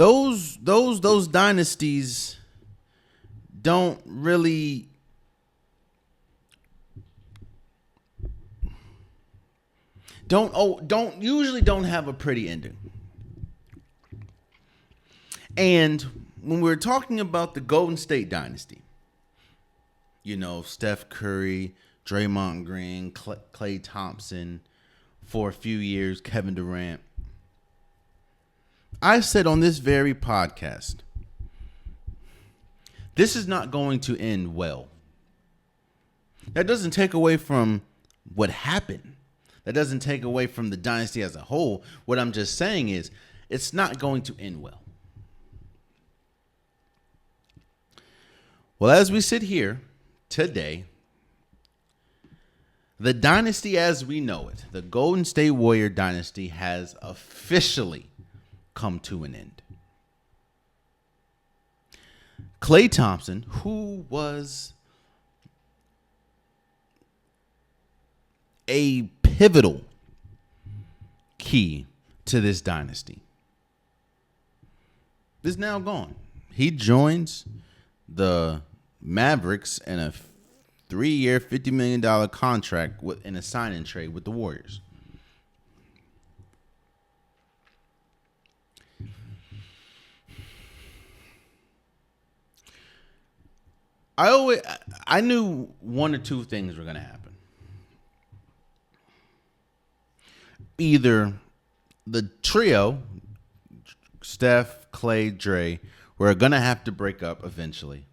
those dynasties don't really don't have a pretty ending. And when we're talking about the Golden State dynasty, Steph Curry, Draymond Green, Klay Thompson, for a few years, Kevin Durant. I said on this very podcast, this is not going to end well. That doesn't take away from what happened. That doesn't take away from the dynasty as a whole. What I'm just saying is it's not going to end well. Well, as we sit here today, the dynasty as we know it, the Golden State Warrior dynasty, has officially come to an end. Klay Thompson, who was a pivotal key to this dynasty, is now gone. He joins the Mavericks in a 3-year, $50 million contract in a sign-and trade with the Warriors. I knew one or two things were going to happen. Either the trio, Steph, Klay, Dre, were going to have to break up eventually,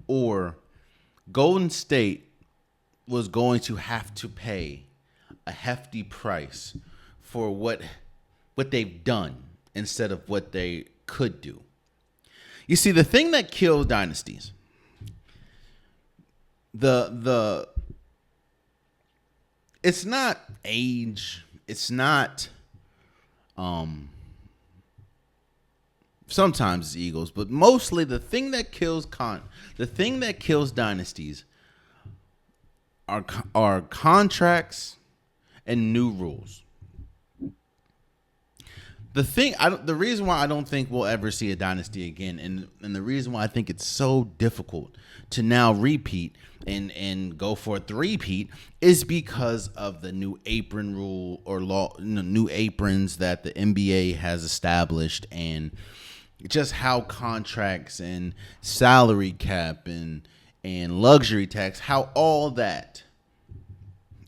or Golden State was going to have to pay a hefty price for what they've done instead of what they could do. You see, the thing that kills dynasties, it's not age, it's not sometimes it's egos, but mostly the thing that kills dynasties are contracts and new rules. The reason why I don't think we'll ever see a dynasty again, and the reason why I think it's so difficult to now repeat and go for a three-peat, is because of the new apron rule or law, new aprons that the NBA has established, and just how contracts and salary cap and luxury tax, how all that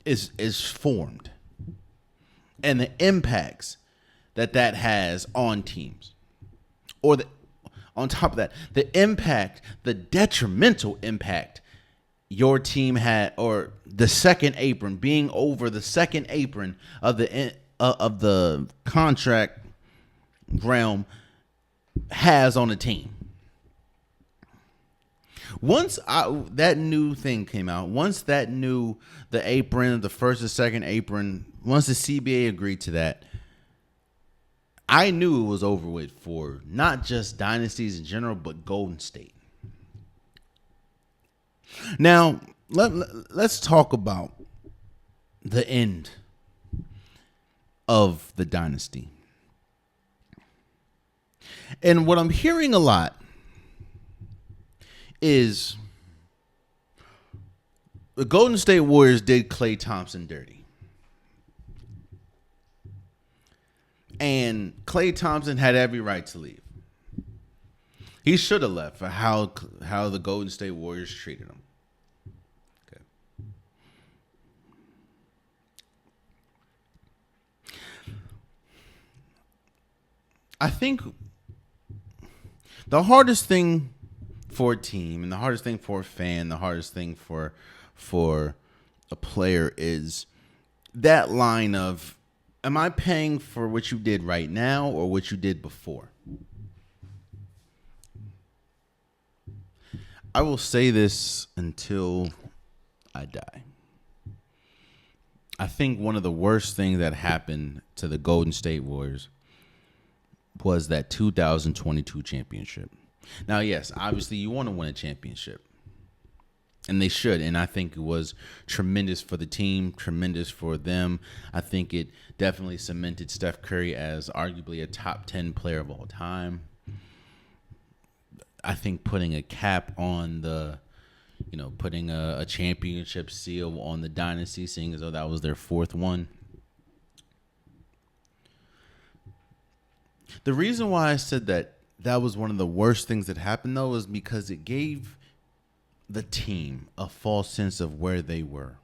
is formed, and the impacts that has on teams, or on top of that, the detrimental impact your team had, or the second apron, being over the second apron of the contract realm has on a team. Once that new thing came out, the apron, the first and second apron, once the CBA agreed to that, I knew it was over with for not just dynasties in general, but Golden State. Now, let's talk about the end of the dynasty. And what I'm hearing a lot is the Golden State Warriors did Klay Thompson dirty. And Klay Thompson had every right to leave. He should have left for how the Golden State Warriors treated him. Okay. I think the hardest thing for a team, and the hardest thing for a fan, the hardest thing for a player, is that line of, am I paying for what you did right now or what you did before? I will say this until I die. I think one of the worst things that happened to the Golden State Warriors was that 2022 championship. Now, yes, obviously you want to win a championship. And they should. And I think it was tremendous for the team, tremendous for them. I think it definitely cemented Steph Curry as arguably a top 10 player of all time. I think putting a cap on putting a championship seal on the dynasty, seeing as though that was their fourth one. The reason why I said that was one of the worst things that happened, though, is because it gave the team a false sense of where they were.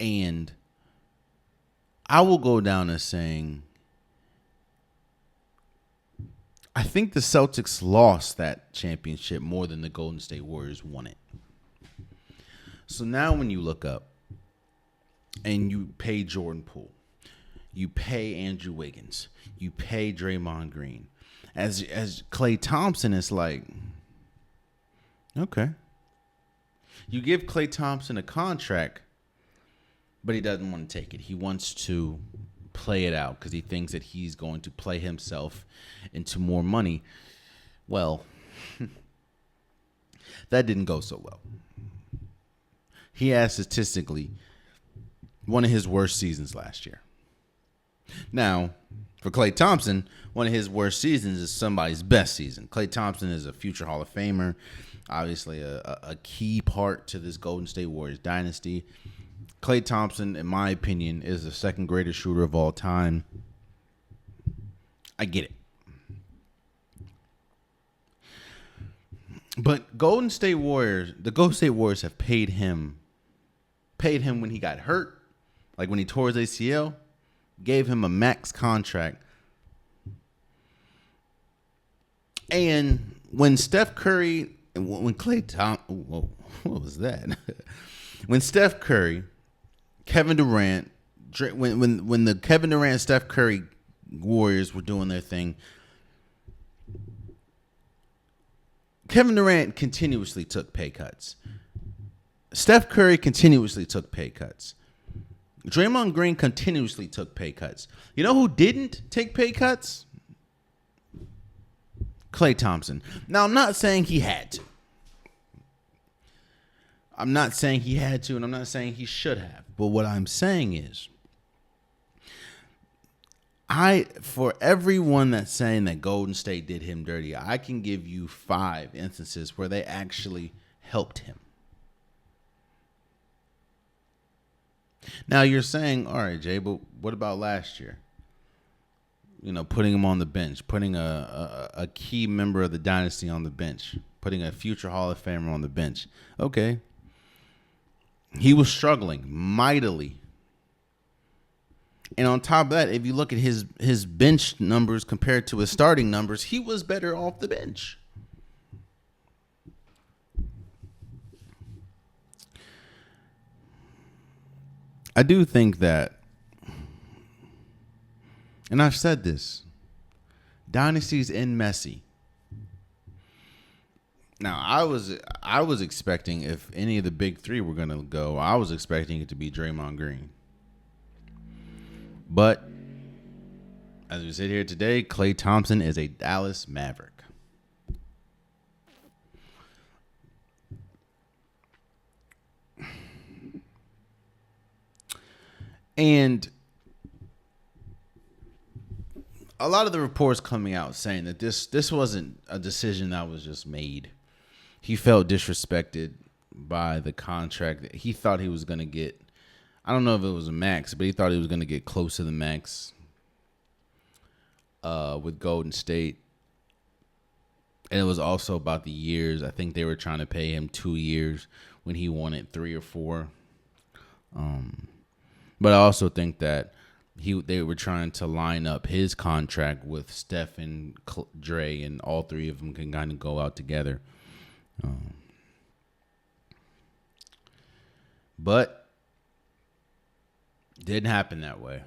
And I will go down as saying, I think the Celtics lost that championship more than the Golden State Warriors won it. So now when you look up and you pay Jordan Poole, you pay Andrew Wiggins, you pay Draymond Green, as Klay Thompson is like, okay. You give Klay Thompson a contract, but he doesn't want to take it. He wants to play it out because he thinks that he's going to play himself into more money. Well, that didn't go so well. He had statistically one of his worst seasons last year. Now, for Klay Thompson, one of his worst seasons is somebody's best season. Klay Thompson is a future Hall of Famer, obviously a key part to this Golden State Warriors dynasty. Klay Thompson, in my opinion, is the second greatest shooter of all time. I get it. But the Golden State Warriors have paid him when he got hurt, like when he tore his ACL, gave him a max contract. And when Steph Curry, when Klay Thompson, what was that? When Steph Curry, Kevin Durant, when the Kevin Durant, Steph Curry Warriors were doing their thing, Kevin Durant continuously took pay cuts. Steph Curry continuously took pay cuts. Draymond Green continuously took pay cuts. You know who didn't take pay cuts? Klay Thompson. Now, I'm not saying he had to. I'm not saying he had to, and I'm not saying he should have. But what I'm saying is, for everyone that's saying that Golden State did him dirty, I can give you 5 instances where they actually helped him. Now you're saying, all right, Jay, but what about last year? Putting him on the bench, putting a key member of the dynasty on the bench, putting a future Hall of Famer on the bench. Okay. He was struggling mightily. And on top of that, if you look at his bench numbers compared to his starting numbers, he was better off the bench. I do think that, and I've said this, dynasties end messy. Now, I was expecting, if any of the big 3 were going to go, I was expecting it to be Draymond Green. But as we sit here today, Klay Thompson is a Dallas Maverick. And a lot of the reports coming out saying that this wasn't a decision that was just made. He felt disrespected by the contract. He thought he was going to get, I don't know if it was a max, but he thought he was going to get close to the max with Golden State. And it was also about the years. I think they were trying to pay him 2 years when he wanted 3 or 4. But I also think that they were trying to line up his contract with Steph and Dre, and all 3 of them can kind of go out together. But didn't happen that way.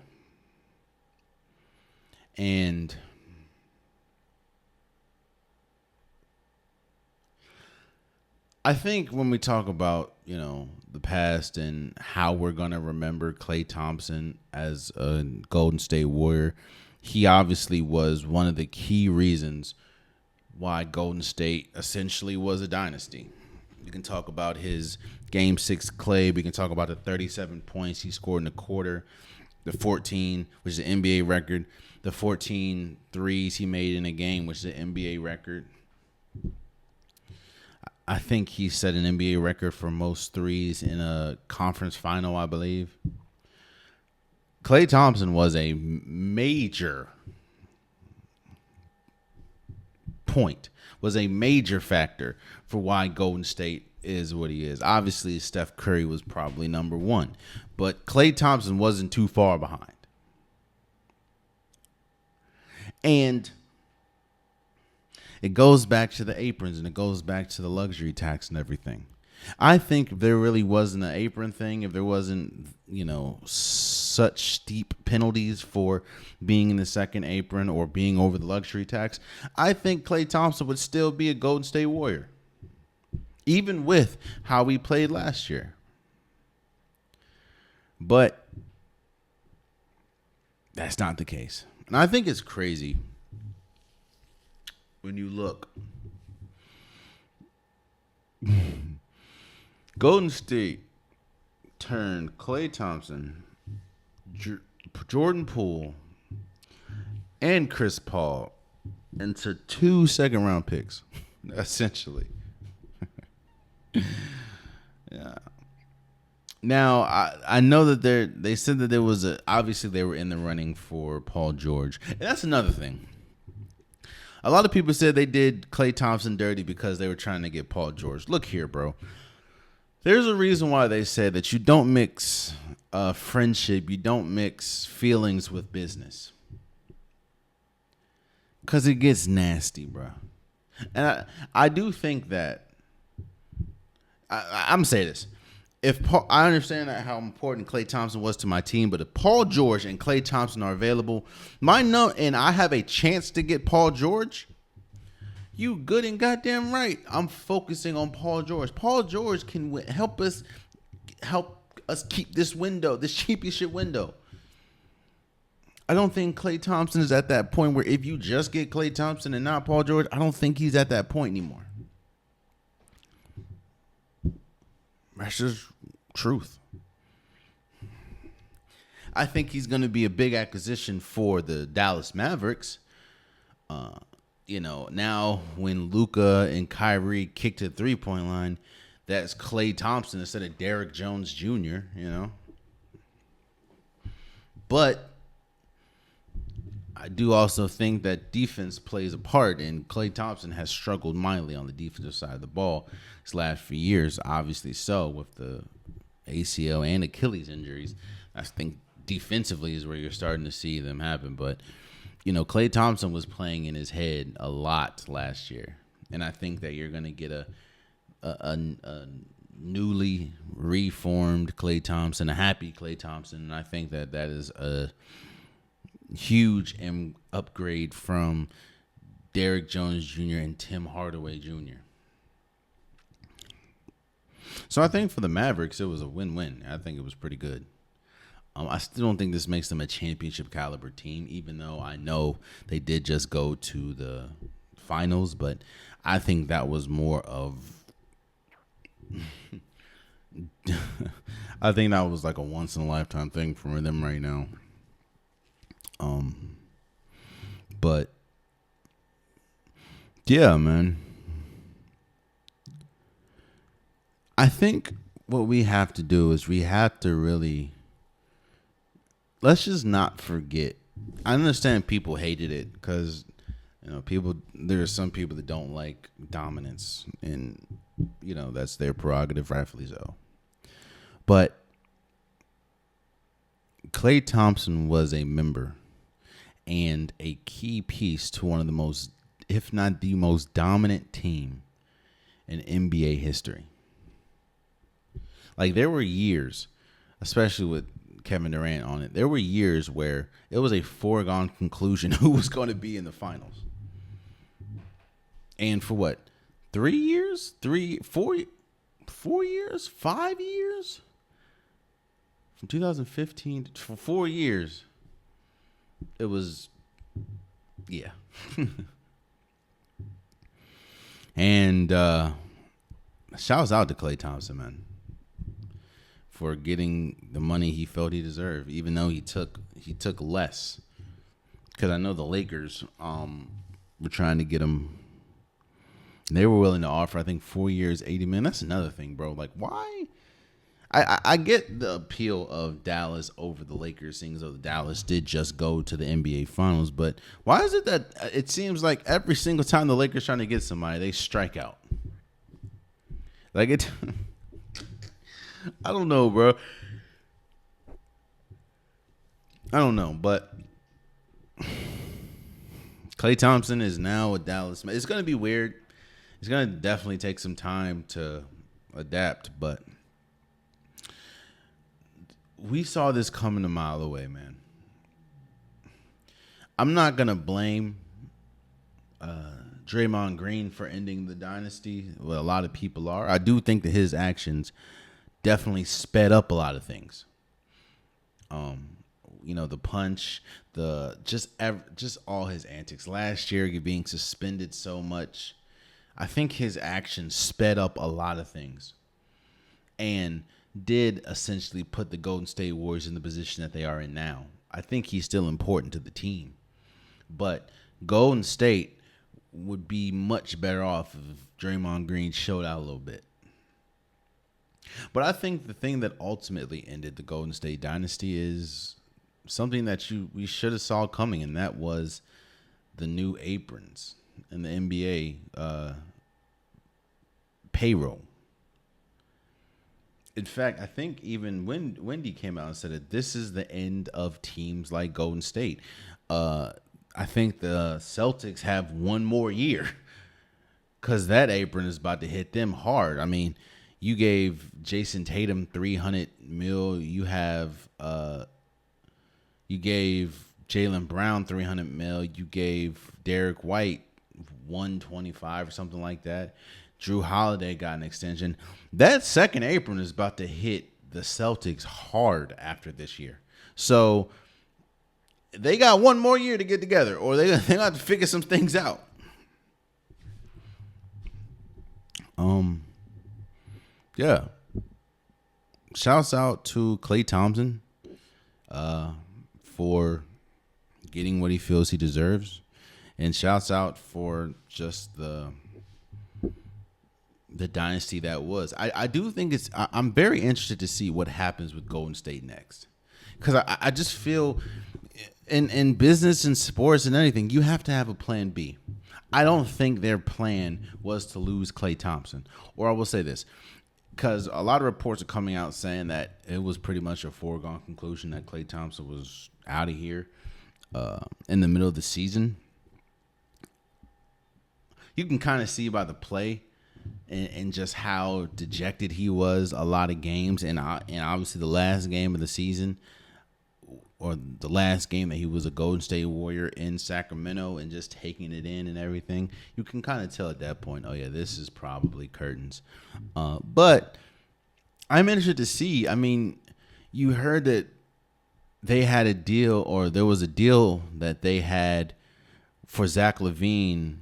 And I think when we talk about, the past and how we're going to remember Klay Thompson as a Golden State Warrior, he obviously was one of the key reasons why Golden State essentially was a dynasty. We can talk about his Game 6 Clay. We can talk about the 37 points he scored in the quarter, the 14, which is an NBA record, the 14 threes he made in a game, which is an NBA record. I think he set an NBA record for most threes in a conference final, I believe. Klay Thompson was a major factor for why Golden State is what he is. Obviously, Steph Curry was probably number one, but Klay Thompson wasn't too far behind. And it goes back to the aprons, and it goes back to the luxury tax and everything. I think if there really wasn't an apron thing, if there wasn't, such steep penalties for being in the second apron or being over the luxury tax, I think Klay Thompson would still be a Golden State Warrior, even with how we played last year. But that's not the case. And I think it's crazy when you look. Golden State turned Klay Thompson, Jordan Poole, and Chris Paul into 2 second-round picks, essentially. Yeah. Now, I know that they said that there was obviously they were in the running for Paul George. And that's another thing. A lot of people said they did Klay Thompson dirty because they were trying to get Paul George. Look here, bro. There's a reason why they said that you don't mix friendship, you don't mix feelings with business. Because it gets nasty, bro. And I do think that, I'm going to say this. I understand how important Klay Thompson was to my team, but if Paul George and Klay Thompson are available, and I have a chance to get Paul George, you good and goddamn right. I'm focusing on Paul George. Paul George can help us keep this championship window. I don't think Klay Thompson is at that point where if you just get Klay Thompson and not Paul George, I don't think he's at that point anymore. That's just truth. I think he's going to be a big acquisition for the Dallas Mavericks. Now when Luka and Kyrie kick to the 3-point line, that's Klay Thompson instead of Derrick Jones Jr., But I do also think that defense plays a part, and Klay Thompson has struggled mightily on the defensive side of the ball his last few years, obviously so, with the ACL and Achilles injuries. I think defensively is where you're starting to see them happen, but Klay Thompson was playing in his head a lot last year, and I think that you're going to get a newly reformed Klay Thompson, a happy Klay Thompson, and I think that is a huge upgrade from Derrick Jones Jr. and Tim Hardaway Jr. So I think for the Mavericks, it was a win-win. I think it was pretty good. I still don't think this makes them a championship caliber team, even though I know they did just go to the finals. But I think that was more of I think that was like a once-in-a-lifetime thing for them right now. But yeah, man. I think what we have to do is we have to really, let's just not forget. I understand people hated it because, there are some people that don't like dominance, and, that's their prerogative, rightfully so. But Klay Thompson was a member and a key piece to one of the most, if not the most dominant team in NBA history. Like, there were years, especially with Kevin Durant on it, there were years where it was a foregone conclusion who was going to be in the finals. And for what? 3 years? 4 years? 5 years? From 2015 for 4 years, it was, yeah. And shouts out to Klay Thompson, man, for getting the money he felt he deserved, even though he took less. Because I know the Lakers were trying to get him. They were willing to offer, I think, 4 years, 80 million. That's another thing, bro. Like, why? I get the appeal of Dallas over the Lakers, seeing as though Dallas did just go to the NBA Finals. But why is it that it seems like every single time the Lakers trying to get somebody, they strike out? Like it, I don't know, bro. I don't know, but Klay Thompson is now a Dallas. It's gonna be weird. It's gonna definitely take some time to adapt, but we saw this coming a mile away, man. I'm not gonna blame Draymond Green for ending the dynasty. Well, a lot of people are. I do think that his actions definitely sped up a lot of things. The punch, just all his antics. Last year, being suspended so much, I think his actions sped up a lot of things, and did essentially put the Golden State Warriors in the position that they are in now. I think he's still important to the team, but Golden State would be much better off if Draymond Green showed out a little bit. But I think the thing that ultimately ended the Golden State dynasty is something that we should have saw coming, and that was the new aprons in the NBA payroll. In fact, I think even when Wendy came out and said that this is the end of teams like Golden State. I think the Celtics have one more year because that apron is about to hit them hard. I mean, you gave Jason Tatum $300 million. You gave Jaylen Brown $300 million. You gave Derek White $125 or something like that. Drew Holiday got an extension. That second apron is about to hit the Celtics hard after this year. So they got one more year to get together, or they got to figure some things out. Yeah. Shouts out to Klay Thompson for getting what he feels he deserves, and shouts out for just the dynasty that was. I do think I'm very interested to see what happens with Golden State next, because I just feel in business and sports and anything, you have to have a plan B. I don't think their plan was to lose Klay Thompson. Or I will say this, because a lot of reports are coming out saying that it was pretty much a foregone conclusion that Klay Thompson was out of here in the middle of the season. You can kind of see by the play and just how dejected he was a lot of games, and obviously the last game of the season, or the last game that he was a Golden State Warrior in Sacramento and just taking it in and everything, you can kind of tell at that point, oh yeah, this is probably curtains. But I'm interested to see. I mean, you heard that they had a deal, or there was a deal that they had for Zach LaVine.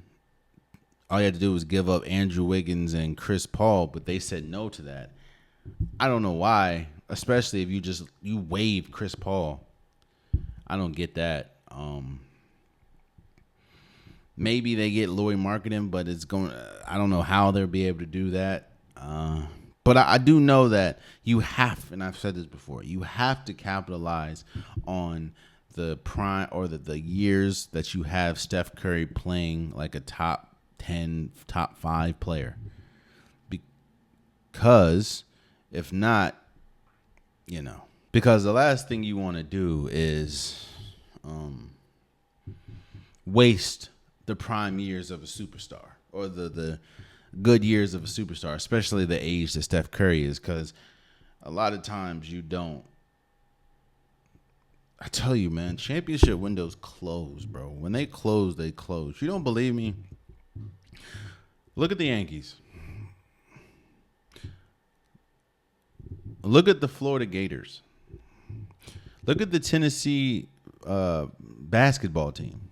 All you had to do was give up Andrew Wiggins and Chris Paul, but they said no to that. I don't know why, especially if you waive Chris Paul. I don't get that. Maybe they get Lauri Markkanen, but I don't know how they'll be able to do that. But I do know that you have, and I've said this before, you have to capitalize on the prime, or the years that you have Steph Curry playing like a top 10, top 5 player. Because if not, because the last thing you want to do is waste the prime years of a superstar, or the good years of a superstar, especially the age that Steph Curry is, because a lot of times you don't. I tell you, man, championship windows close, bro. When they close, they close. You don't believe me? Look at the Yankees. Look at the Florida Gators. Look at the Tennessee basketball team.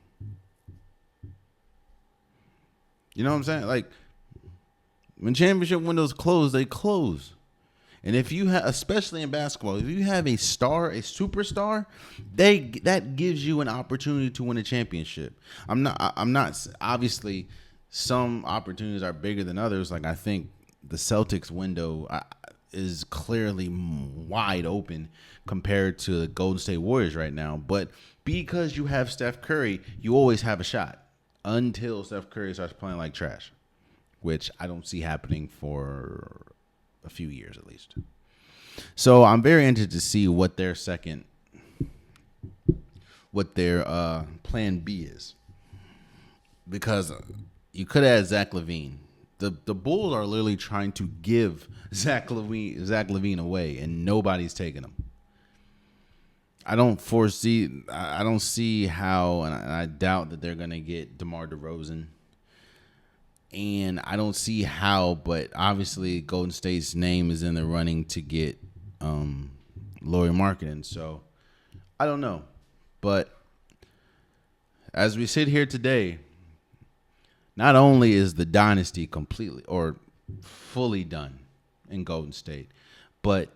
You know what I'm saying? Like, When championship windows close, they close. And if you have, especially in basketball, if you have a star, a superstar, that gives you an opportunity to win a championship. I'm not obviously some opportunities are bigger than others. Like I think the Celtics window is clearly wide open compared to the Golden State Warriors right now. But because you have Steph Curry, you always have a shot until Steph Curry starts playing like trash, which I don't see happening for a few years at least. So I'm very interested to see what their plan B is, because you could add Zach LaVine. The Bulls are literally trying to give Zach LaVine away, and nobody's taking him. I don't see how, and I doubt that they're gonna get DeMar DeRozan. And I don't see how, but obviously Golden State's name is in the running to get Lauri Markkanen. So I don't know. But as we sit here today, not only is the dynasty completely or fully done in Golden State, but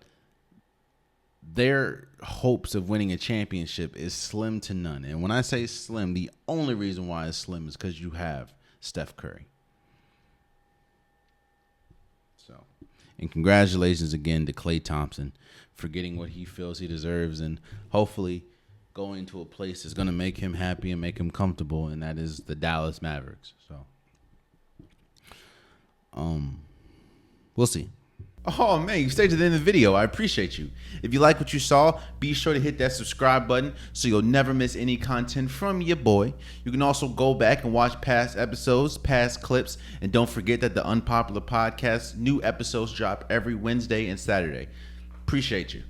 their hopes of winning a championship is slim to none. And when I say slim, the only reason why it's slim is because you have Steph Curry. So, and congratulations again to Klay Thompson for getting what he feels he deserves, and hopefully going to a place that's going to make him happy and make him comfortable, and that is the Dallas Mavericks. So, we'll see. Oh, man, you stayed to the end of the video. I appreciate you. If you like what you saw, be sure to hit that subscribe button so you'll never miss any content from your boy. You can also go back and watch past episodes, past clips, and don't forget that the Unpopular Podcast, new episodes drop every Wednesday and Saturday. Appreciate you.